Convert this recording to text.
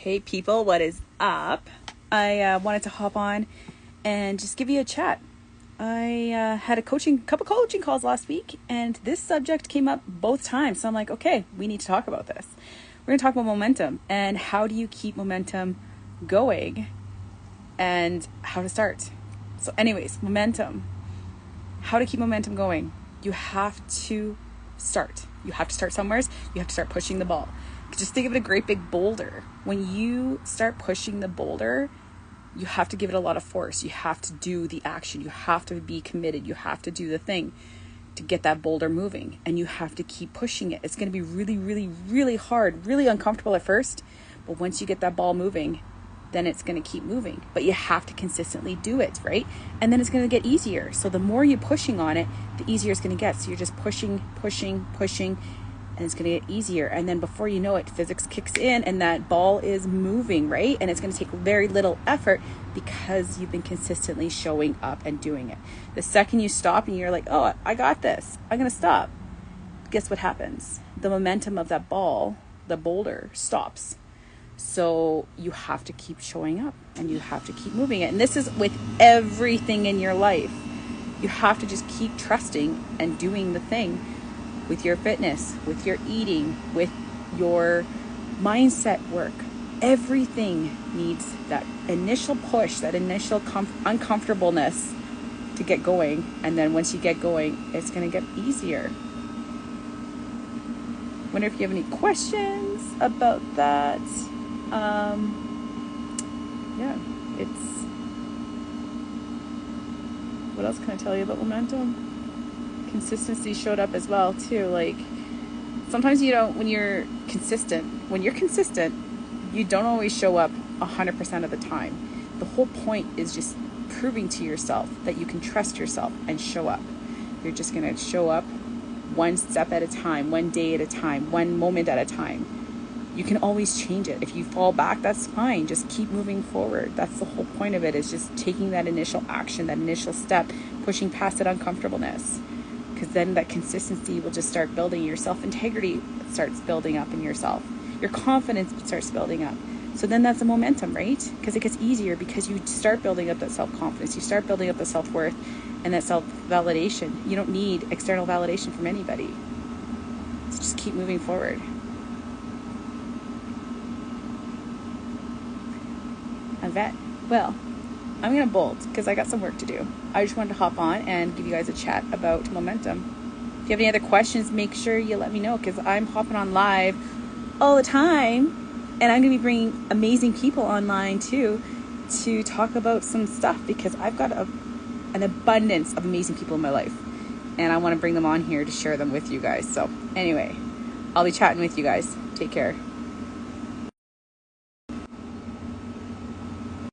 Hey people, what is up? I wanted to hop on and just give you a chat. I had a couple coaching calls last week, and this subject came up both times. So I'm like, okay, we need to talk about this. We're going to talk about momentum and how do you keep momentum going and how to start. So anyways, momentum. How to keep momentum going. You have to start. You have to start somewhere. You have to start pushing the ball. Just think of it a great big boulder. When you start pushing the boulder, you have to give it a lot of force. You have to do the action. You have to be committed. You have to do the thing to get that boulder moving. And you have to keep pushing it. It's going to be really, really, really hard, really uncomfortable at first. But once you get that ball moving, then it's going to keep moving. But you have to consistently do it, right? And then it's going to get easier. So the more you're pushing on it, the easier it's going to get. So you're just pushing, and it's going to get easier. And then before you know it, physics kicks in and that ball is moving, right? And it's going to take very little effort because you've been consistently showing up and doing it. The second you stop and you're like, oh, I got this, I'm going to stop. Guess what happens? The momentum of that ball, the boulder, stops. So you have to keep showing up and you have to keep moving it. And this is with everything in your life. You have to just keep trusting and doing the thing. With your fitness, with your eating, with your mindset work. Everything needs that initial push, that initial uncomfortableness to get going. And then once you get going, it's going to get easier. Wonder if you have any questions about that. What else can I tell you about momentum? Consistency showed up as well too. Like sometimes when you're consistent, you don't always show up 100% of the time. The whole point is just proving to yourself that you can trust yourself and show up. You're just going to show up one step at a time, one day at a time, one moment at a time. You can always change it. If you fall back, that's fine. Just keep moving forward. That's the whole point of it, is just taking that initial action, that initial step, pushing past that uncomfortableness. Because then that consistency will just start building. Your self-integrity starts building up in yourself. Your confidence starts building up. So then that's a momentum, right? Because it gets easier because you start building up that self-confidence. You start building up the self-worth and that self-validation. You don't need external validation from anybody. So just keep moving forward. And that, well, I'm going to bolt because I got some work to do. I just wanted to hop on and give you guys a chat about momentum. If you have any other questions, make sure you let me know, because I'm hopping on live all the time. And I'm going to be bringing amazing people online too to talk about some stuff, because I've got an abundance of amazing people in my life. And I want to bring them on here to share them with you guys. So anyway, I'll be chatting with you guys. Take care.